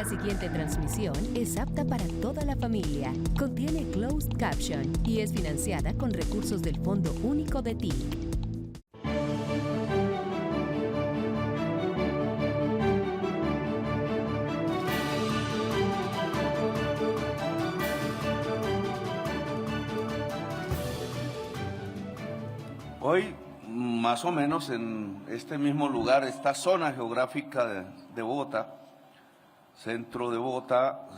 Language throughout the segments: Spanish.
La siguiente transmisión es apta para toda la familia. Contiene closed caption y es financiada con recursos del Fondo Único de TIC. Hoy, más o menos en este mismo lugar, esta zona geográfica de Bogotá, centro de Bogotá,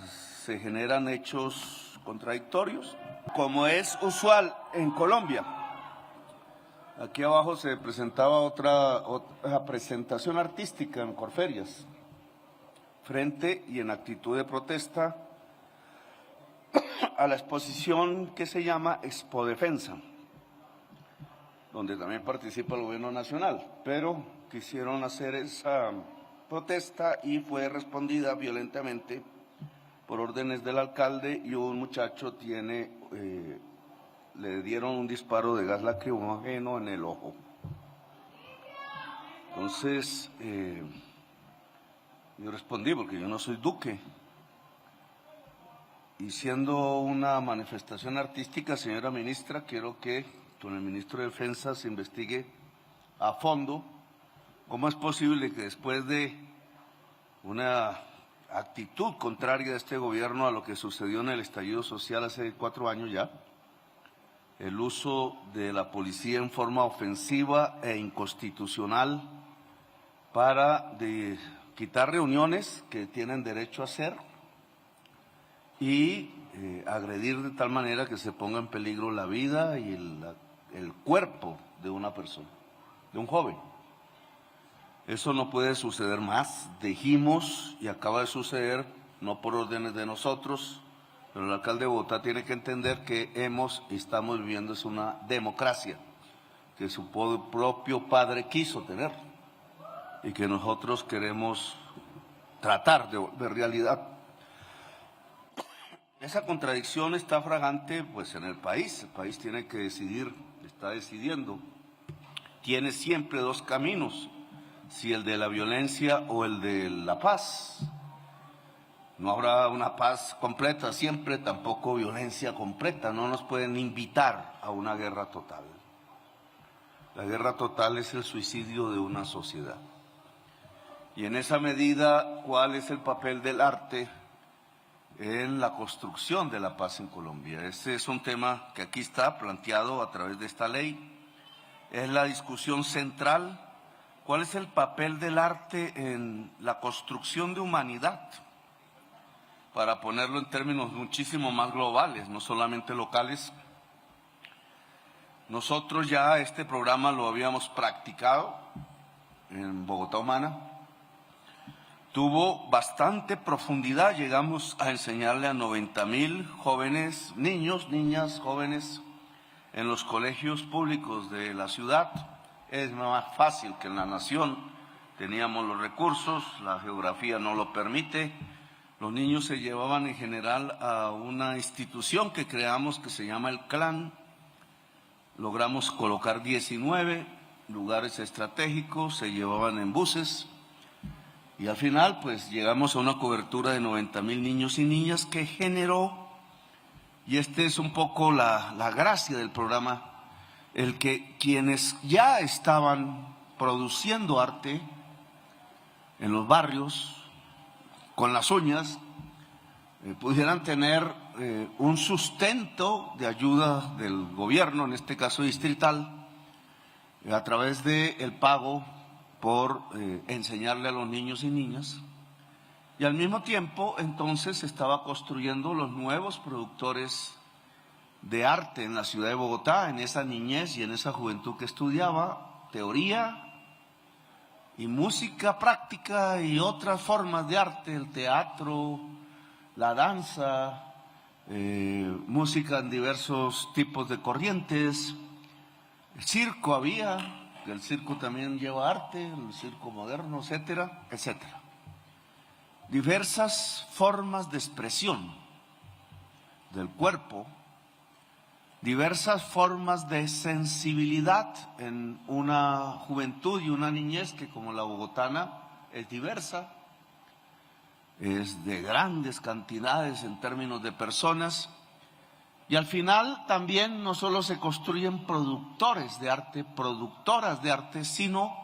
se generan hechos contradictorios, como es usual en Colombia. Aquí abajo se presentaba otra presentación artística en Corferias, frente y en actitud de protesta a la exposición que se llama Expo Defensa, donde también participa el gobierno nacional, pero quisieron hacer esa protesta y fue respondida violentamente por órdenes del alcalde y un muchacho le dieron un disparo de gas lacrimógeno en el ojo. Entonces, yo respondí porque yo no soy duque. Y siendo una manifestación artística, señora ministra, quiero que con el ministro de Defensa se investigue a fondo cómo es posible que después de una actitud contraria de este gobierno a lo que sucedió en el estallido social hace 4 años ya, el uso de la policía en forma ofensiva e inconstitucional para quitar reuniones que tienen derecho a hacer y agredir de tal manera que se ponga en peligro la vida y el cuerpo de una persona, de un joven. Eso no puede suceder más. Dijimos, y acaba de suceder, no por órdenes de nosotros, pero el alcalde de Bogotá tiene que entender que estamos viviendo es una democracia que su propio padre quiso tener y que nosotros queremos tratar de volver realidad. Esa contradicción está fragante pues en el país tiene que decidir, está decidiendo, tiene siempre 2 caminos, si el de la violencia o el de la paz. No habrá una paz completa siempre, tampoco violencia completa, no nos pueden invitar a una guerra total. La guerra total es el suicidio de una sociedad. Y en esa medida, ¿cuál es el papel del arte en la construcción de la paz en Colombia? Este es un tema que aquí está planteado a través de esta ley. Es la discusión central. ¿Cuál es el papel del arte en la construcción de humanidad? Para ponerlo en términos muchísimo más globales, no solamente locales. Nosotros ya este programa lo habíamos practicado en Bogotá Humana. Tuvo bastante profundidad, llegamos a enseñarle a 90,000 jóvenes, niños, niñas, jóvenes en los colegios públicos de la ciudad. Es más fácil que en la nación, teníamos los recursos, la geografía no lo permite. Los niños se llevaban en general a una institución que creamos que se llama el CLAN. Logramos colocar 19 lugares estratégicos, se llevaban en buses. Y al final, pues, llegamos a una cobertura de 90,000 niños y niñas que generó, y este es un poco la gracia del programa, el que quienes ya estaban produciendo arte en los barrios, con las uñas, pudieran tener un sustento de ayuda del gobierno, en este caso distrital, a través del pago por enseñarle a los niños y niñas, y al mismo tiempo entonces se estaba construyendo los nuevos productores de arte en la ciudad de Bogotá, en esa niñez y en esa juventud que estudiaba teoría y música práctica y otras formas de arte, el teatro, la danza, música en diversos tipos de corrientes, el circo había, que el circo también lleva arte, el circo moderno, etcétera, etcétera. Diversas formas de expresión del cuerpo, diversas formas de sensibilidad en una juventud y una niñez que como la bogotana es diversa, es de grandes cantidades en términos de personas. Y al final también no solo se construyen productores de arte, productoras de arte, sino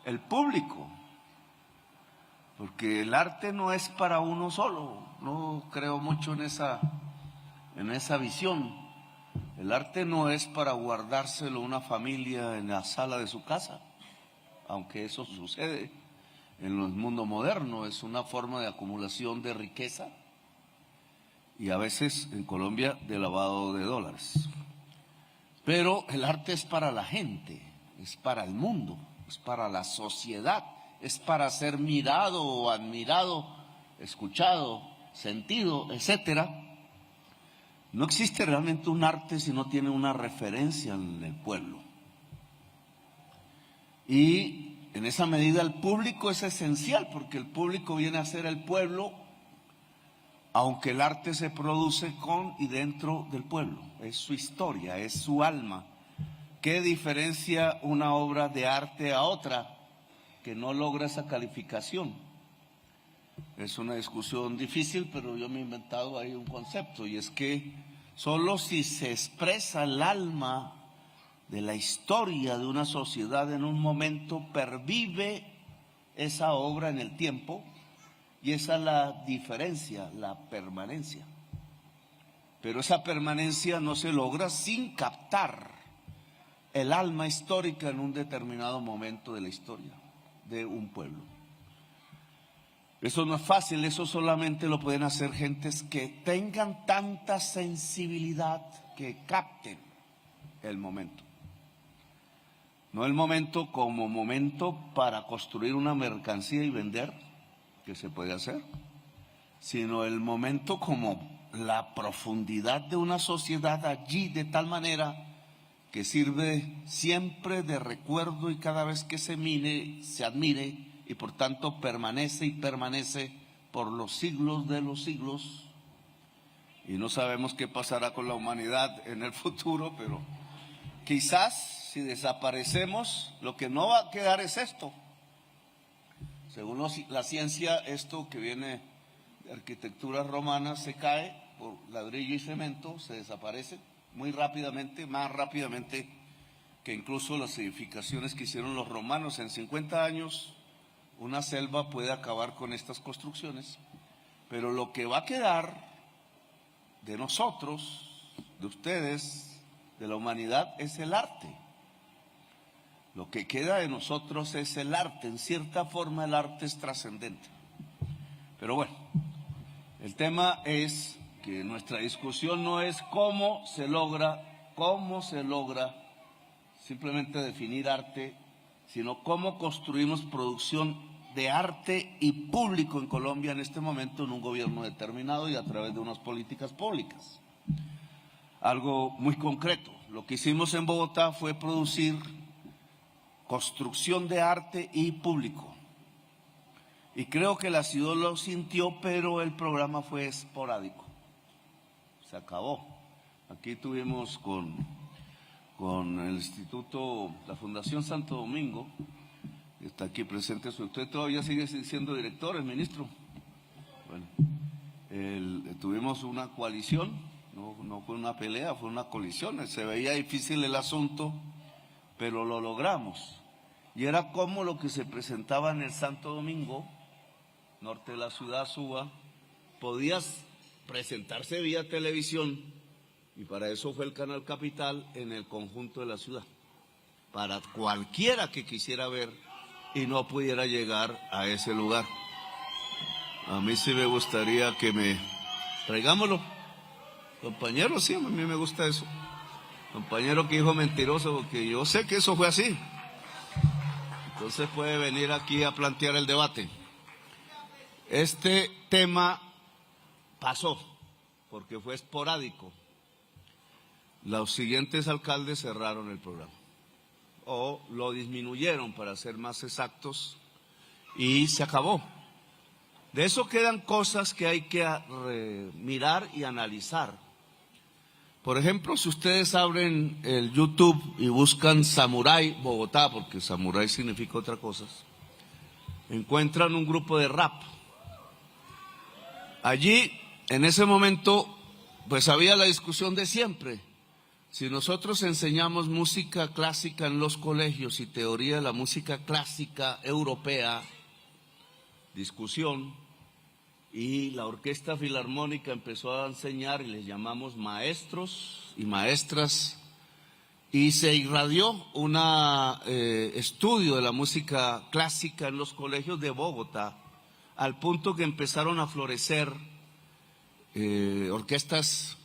el público. Porque el arte no es para uno solo, no creo mucho en esa visión. El arte no es para guardárselo una familia en la sala de su casa, aunque eso sucede en el mundo moderno, es una forma de acumulación de riqueza y a veces en Colombia de lavado de dólares. Pero el arte es para la gente, es para el mundo, es para la sociedad, es para ser mirado o admirado, escuchado, sentido, etcétera. No existe realmente un arte si no tiene una referencia en el pueblo. Y en esa medida el público es esencial, porque el público viene a ser el pueblo, aunque el arte se produce con y dentro del pueblo. Es su historia, es su alma. ¿Qué diferencia una obra de arte a otra que no logra esa calificación? Es una discusión difícil, pero yo me he inventado ahí un concepto, y es que solo si se expresa el alma de la historia de una sociedad en un momento, pervive esa obra en el tiempo, y esa es la diferencia, la permanencia. Pero esa permanencia no se logra sin captar el alma histórica en un determinado momento de la historia de un pueblo. Eso no es fácil, eso solamente lo pueden hacer gentes que tengan tanta sensibilidad que capten el momento. No el momento como momento para construir una mercancía y vender, que se puede hacer, sino el momento como la profundidad de una sociedad allí, de tal manera que sirve siempre de recuerdo, y cada vez que se mire, se admire, y por tanto permanece y permanece por los siglos de los siglos. Y no sabemos qué pasará con la humanidad en el futuro, pero quizás si desaparecemos, lo que no va a quedar es esto. Según la ciencia, esto que viene de arquitectura romana se cae por ladrillo y cemento, se desaparece muy rápidamente, más rápidamente que incluso las edificaciones que hicieron los romanos. En 50 años una selva puede acabar con estas construcciones, pero lo que va a quedar de nosotros, de ustedes, de la humanidad, es el arte. Lo que queda de nosotros es el arte. En cierta forma el arte es trascendente. Pero bueno, el tema es que nuestra discusión no es cómo se logra simplemente definir arte, sino cómo construimos producción de arte y público en Colombia en este momento, en un gobierno determinado y a través de unas políticas públicas. Algo muy concreto. Lo que hicimos en Bogotá fue producir construcción de arte y público. Y creo que la ciudad lo sintió, pero el programa fue esporádico. Se acabó. Aquí tuvimos con el Instituto, la Fundación Santo Domingo, está aquí presente. Usted todavía sigue siendo director, el ministro. Bueno, tuvimos una coalición, no fue una pelea, fue una colisión. Se veía difícil el asunto, pero lo logramos. Y era como lo que se presentaba en el Santo Domingo, norte de la ciudad, Suba, podías presentarse vía televisión, y para eso fue el Canal Capital en el conjunto de la ciudad, para cualquiera que quisiera ver y no pudiera llegar a ese lugar. A mí sí me gustaría que traigámoslo, compañero, sí, a mí me gusta eso. Compañero que dijo mentiroso, porque yo sé que eso fue así. Entonces puede venir aquí a plantear el debate. Este tema pasó porque fue esporádico. Los siguientes alcaldes cerraron el programa o lo disminuyeron, para ser más exactos, y se acabó. De eso quedan cosas que hay que mirar y analizar. Por ejemplo, si ustedes abren el YouTube y buscan Samurai Bogotá, porque Samurai significa otra cosa, encuentran un grupo de rap. Allí, en ese momento, pues había la discusión de siempre. Si nosotros enseñamos música clásica en los colegios y teoría de la música clásica europea, discusión, y la Orquesta Filarmónica empezó a enseñar y les llamamos maestros y maestras, y se irradió un estudio de la música clásica en los colegios de Bogotá, al punto que empezaron a florecer orquestas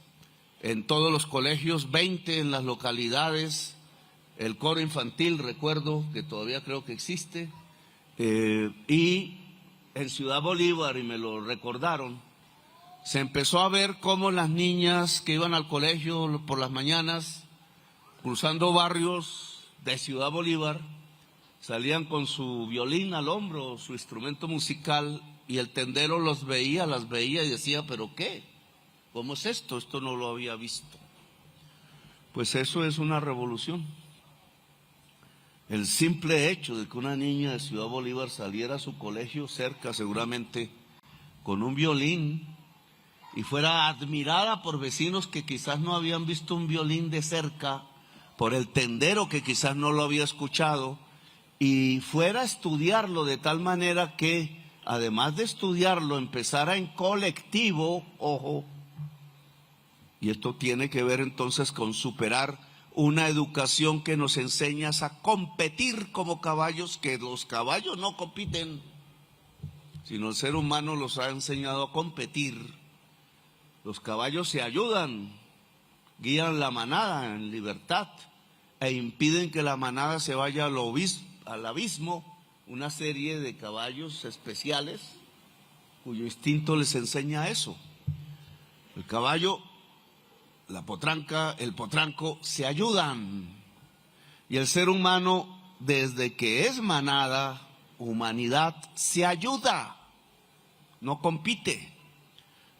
en todos los colegios, 20 en las localidades, el coro infantil, recuerdo que todavía creo que existe, y en Ciudad Bolívar, y me lo recordaron, se empezó a ver cómo las niñas que iban al colegio por las mañanas, cruzando barrios de Ciudad Bolívar, salían con su violín al hombro, su instrumento musical, y el tendero las veía y decía, ¿pero qué? ¿Cómo es esto? Esto no lo había visto. Pues eso es una revolución. El simple hecho de que una niña de Ciudad Bolívar saliera a su colegio cerca, seguramente, con un violín, y fuera admirada por vecinos que quizás no habían visto un violín de cerca, por el tendero que quizás no lo había escuchado, y fuera a estudiarlo de tal manera que, además de estudiarlo, empezara en colectivo, ojo, y esto tiene que ver entonces con superar una educación que nos enseña a competir como caballos, que los caballos no compiten, sino el ser humano los ha enseñado a competir. Los caballos se ayudan, guían la manada en libertad e impiden que la manada se vaya al abismo, una serie de caballos especiales cuyo instinto les enseña eso. El caballo, la potranca, el potranco se ayudan, y el ser humano, desde que es manada, humanidad, se ayuda, no compite.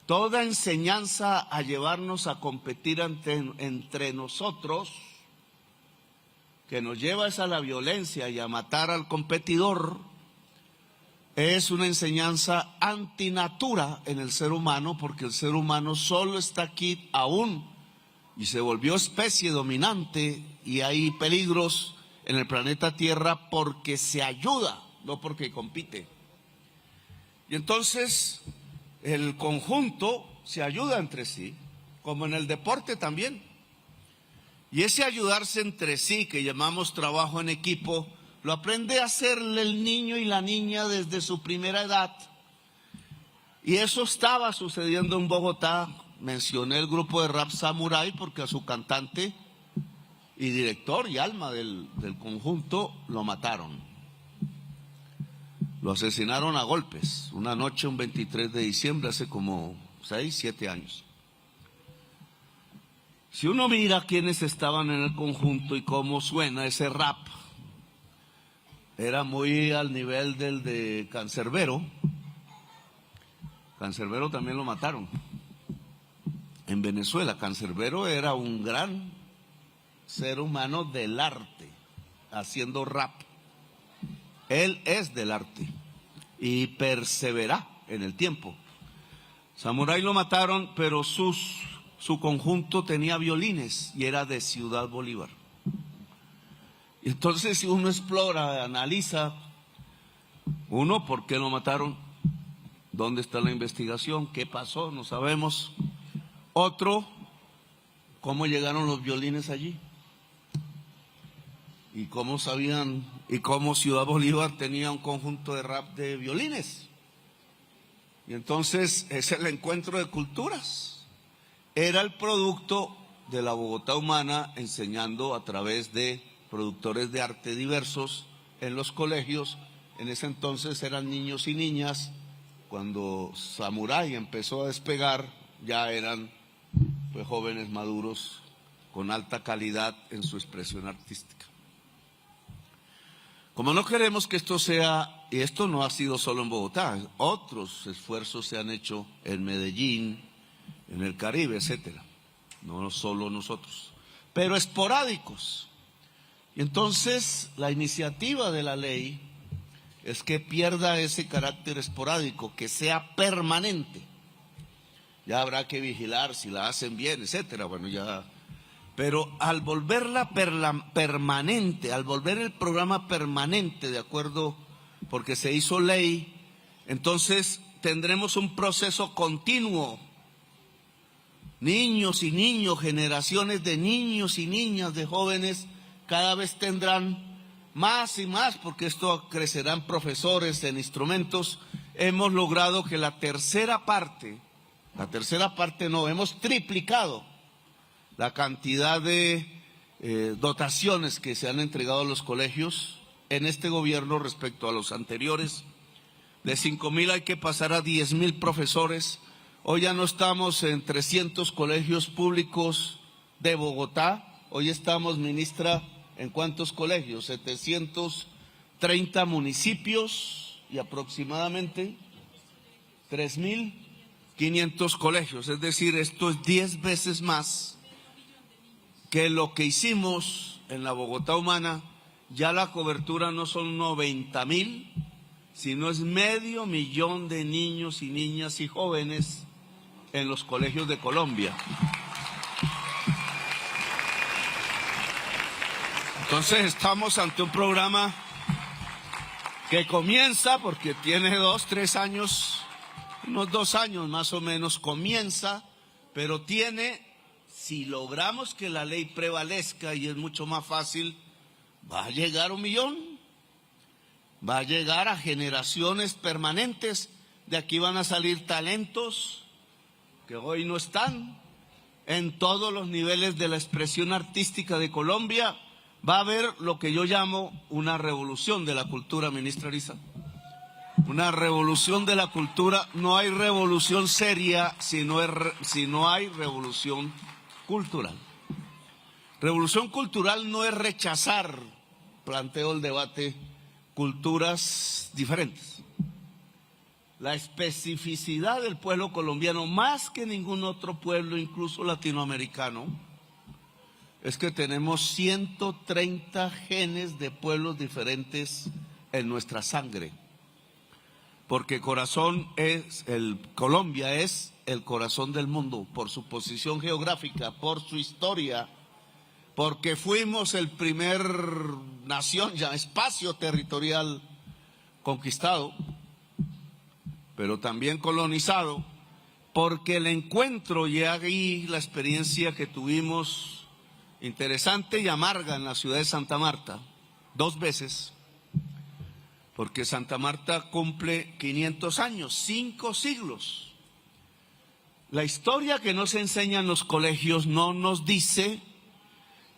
Toda enseñanza a llevarnos a competir entre nosotros, que nos lleva a la violencia y a matar al competidor, es una enseñanza antinatura en el ser humano, porque el ser humano solo está aquí aún y se volvió especie dominante, y hay peligros en el planeta Tierra porque se ayuda, no porque compite. Y entonces el conjunto se ayuda entre sí, como en el deporte también. Y ese ayudarse entre sí, que llamamos trabajo en equipo, lo aprende a hacer el niño y la niña desde su primera edad. Y eso estaba sucediendo en Bogotá. Mencioné el grupo de rap Samurai porque a su cantante y director y alma del conjunto lo mataron. Lo asesinaron a golpes, una noche, un 23 de diciembre, hace como 6, 7 años. Si uno mira quiénes estaban en el conjunto y cómo suena ese rap, era muy al nivel del de Cancerbero. Cancerbero también lo mataron en Venezuela. Cancerbero era un gran ser humano del arte, haciendo rap. Él es del arte y persevera en el tiempo. Samurai lo mataron, pero su conjunto tenía violines y era de Ciudad Bolívar. Y entonces, si uno explora, analiza, uno, ¿por qué lo mataron? ¿Dónde está la investigación? ¿Qué pasó? No sabemos. Otro, ¿cómo llegaron los violines allí? ¿Y cómo sabían? ¿Y cómo Ciudad Bolívar tenía un conjunto de rap de violines? Y entonces es el encuentro de culturas. Era el producto de la Bogotá humana, enseñando a través de productores de arte diversos en los colegios. En ese entonces eran niños y niñas. Cuando Samurai empezó a despegar, ya eran pues jóvenes maduros con alta calidad en su expresión artística. Como no queremos que esto sea, y esto no ha sido solo en Bogotá, otros esfuerzos se han hecho en Medellín, en el Caribe, etcétera, no solo nosotros, pero esporádicos. Y entonces la iniciativa de la ley es que pierda ese carácter esporádico, que sea permanente. Ya habrá que vigilar si la hacen bien, etcétera. Bueno, ya. Pero al volverla permanente, al volver el programa permanente, de acuerdo, porque se hizo ley, entonces tendremos un proceso continuo. Niños y niños, generaciones de niños y niñas, de jóvenes, cada vez tendrán más y más, porque esto crecerán profesores en instrumentos. Hemos logrado que la tercera parte no, hemos triplicado la cantidad de dotaciones que se han entregado a los colegios en este gobierno respecto a los anteriores. De 5,000 hay que pasar a 10,000 profesores. Hoy ya no estamos en 300 colegios públicos de Bogotá. Hoy estamos, ministra, ¿en cuántos colegios? 730 municipios y aproximadamente 3,500 colegios. Es decir, esto es 10 veces más que lo que hicimos en la Bogotá humana. Ya la cobertura no son 90,000, sino es 500,000 de niños y niñas y jóvenes en los colegios de Colombia. Entonces estamos ante un programa que comienza, porque tiene 2-3 años, unos 2 años más o menos, comienza, pero tiene, si logramos que la ley prevalezca, y es mucho más fácil, va a llegar a 1 millón, va a llegar a generaciones permanentes. De aquí van a salir talentos que hoy no están en todos los niveles de la expresión artística de Colombia. Va a haber lo que yo llamo una revolución de la cultura, ministra Ariza. Una revolución de la cultura. No hay revolución seria si no hay revolución cultural. Revolución cultural no es rechazar, planteo el debate, culturas diferentes. La especificidad del pueblo colombiano, más que ningún otro pueblo, incluso latinoamericano, es que tenemos 130 genes de pueblos diferentes en nuestra sangre. Porque Colombia es el corazón del mundo, por su posición geográfica, por su historia, porque fuimos el primer nación, ya espacio territorial conquistado, pero también colonizado, porque el encuentro, y ahí la experiencia que tuvimos interesante y amarga en la ciudad de Santa Marta, 2 veces, porque Santa Marta cumple 500 años, 5 siglos. La historia que nos enseñan los colegios no nos dice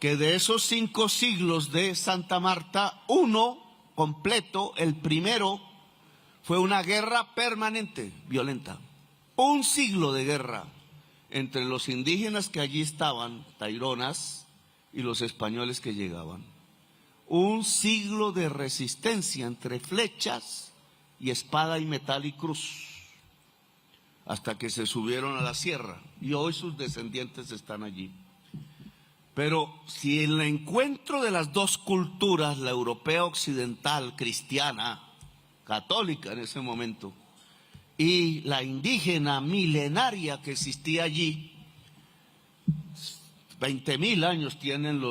que de esos 5 siglos de Santa Marta, uno completo, el primero, fue una guerra permanente, violenta. 1 siglo de guerra entre los indígenas que allí estaban, taironas, y los españoles que llegaban. 1 siglo de resistencia entre flechas y espada y metal y cruz, hasta que se subieron a la sierra, y hoy sus descendientes están allí. Pero si el encuentro de las 2 culturas, la europea occidental, cristiana, católica en ese momento, y la indígena milenaria que existía allí, 20,000 años tienen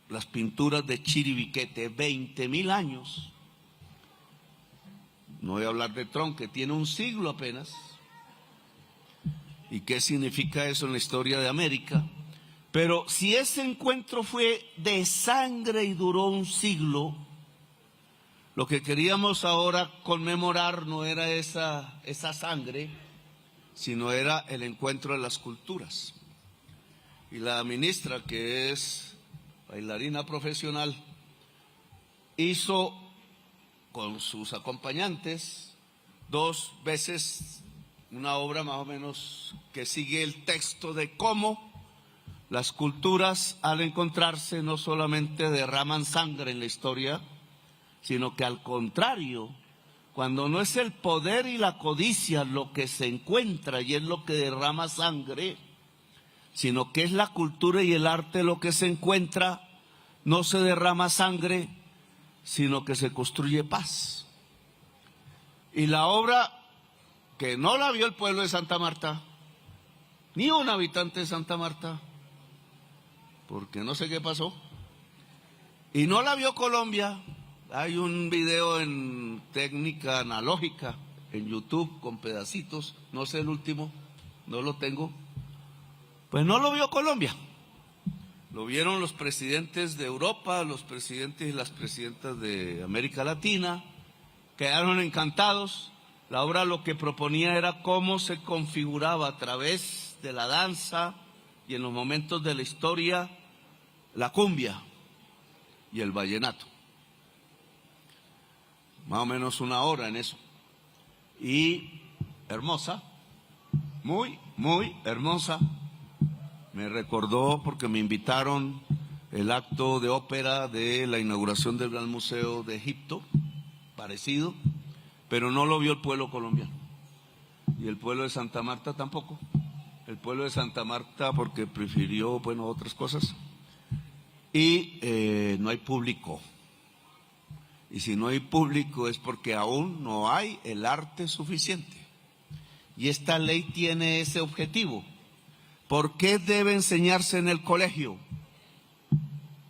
las pinturas de Chiribiquete, 20,000 años. No voy a hablar de Tron, que tiene 1 siglo apenas. ¿Y qué significa eso en la historia de América? Pero si ese encuentro fue de sangre y duró 1 siglo, lo que queríamos ahora conmemorar no era esa sangre, sino era el encuentro de las culturas. Y la ministra, que es bailarina profesional, hizo con sus acompañantes 2 veces una obra más o menos que sigue el texto de cómo las culturas, al encontrarse, no solamente derraman sangre en la historia, sino que al contrario, cuando no es el poder y la codicia lo que se encuentra y es lo que derrama sangre, sino que es la cultura y el arte lo que se encuentra, no se derrama sangre, sino que se construye paz. Y la obra, que no la vio el pueblo de Santa Marta, ni un habitante de Santa Marta, porque no sé qué pasó. Y no la vio Colombia. Hay un video en técnica analógica en YouTube con pedacitos, no sé el último, no lo tengo. Pues no lo vio Colombia. Lo vieron los presidentes de Europa, los presidentes y las presidentas de América Latina, quedaron encantados. La obra lo que proponía era cómo se configuraba a través de la danza y en los momentos de la historia la cumbia y el vallenato. Más o menos una hora en eso. Y hermosa, muy, muy hermosa. Me recordó porque me invitaron el acto de ópera de la inauguración del Gran Museo de Egipto, parecido, pero no lo vio el pueblo colombiano. Y el pueblo de Santa Marta tampoco. El pueblo de Santa Marta porque prefirió, bueno, otras cosas. Y no hay público. Y si no hay público es porque aún no hay el arte suficiente. Y esta ley tiene ese objetivo. ¿Por qué debe enseñarse en el colegio?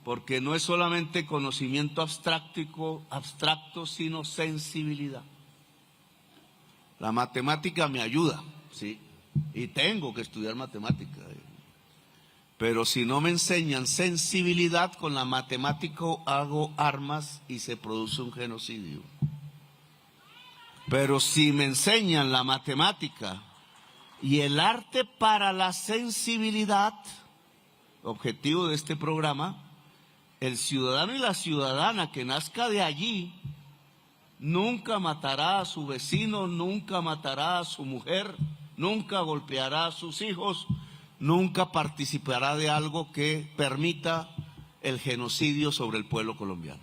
Porque no es solamente conocimiento abstracto, sino sensibilidad. La matemática me ayuda, sí, y tengo que estudiar matemática. Pero si no me enseñan sensibilidad, con la matemática hago armas y se produce un genocidio. Pero si me enseñan la matemática y el arte para la sensibilidad, objetivo de este programa, el ciudadano y la ciudadana que nazca de allí nunca matará a su vecino, nunca matará a su mujer, nunca golpeará a sus hijos, nunca participará de algo que permita el genocidio sobre el pueblo colombiano.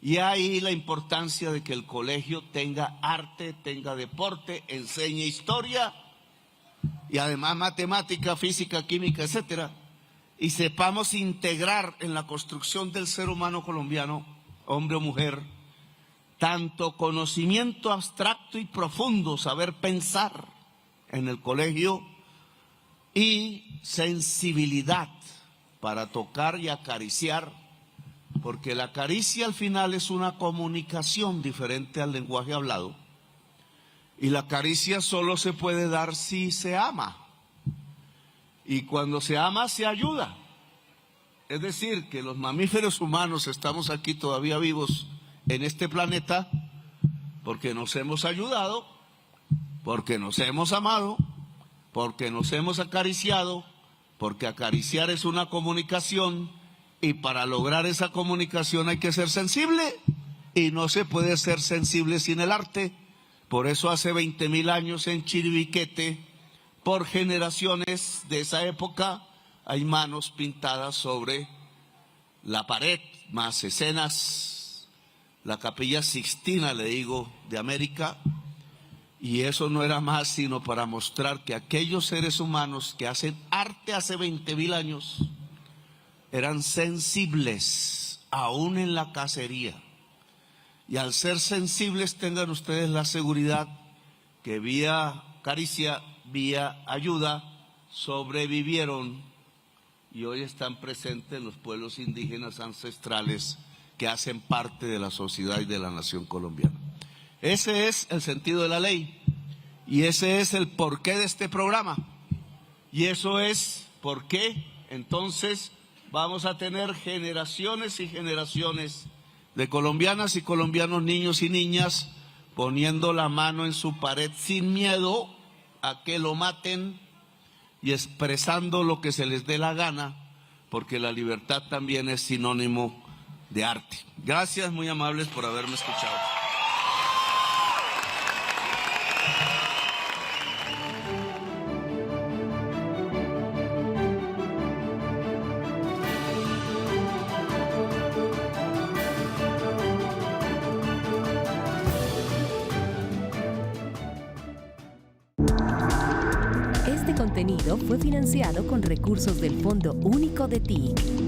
Y ahí la importancia de que el colegio tenga arte, tenga deporte, enseñe historia y además matemática, física, química, etcétera, y sepamos integrar en la construcción del ser humano colombiano, hombre o mujer, tanto conocimiento abstracto y profundo, saber pensar en el colegio, y sensibilidad para tocar y acariciar, porque la caricia al final es una comunicación diferente al lenguaje hablado, y la caricia solo se puede dar si se ama, y cuando se ama se ayuda. Es decir, que los mamíferos humanos estamos aquí todavía vivos en este planeta porque nos hemos ayudado, porque nos hemos amado, porque nos hemos acariciado, porque acariciar es una comunicación y para lograr esa comunicación hay que ser sensible y no se puede ser sensible sin el arte. Por eso hace 20.000 años en Chiribiquete, por generaciones de esa época, hay manos pintadas sobre la pared, más escenas, la Capilla Sixtina, le digo, de América. Y eso no era más sino para mostrar que aquellos seres humanos que hacen arte hace 20.000 años eran sensibles, aún en la cacería. Y al ser sensibles, tengan ustedes la seguridad que vía caricia, vía ayuda, sobrevivieron y hoy están presentes los pueblos indígenas ancestrales que hacen parte de la sociedad y de la nación colombiana. Ese es el sentido de la ley y ese es el porqué de este programa. Y eso es por qué entonces vamos a tener generaciones y generaciones de colombianas y colombianos, niños y niñas, poniendo la mano en su pared sin miedo a que lo maten y expresando lo que se les dé la gana, porque la libertad también es sinónimo de arte. Gracias, muy amables, por haberme escuchado. Este contenido fue financiado con recursos del Fondo Único de TIC.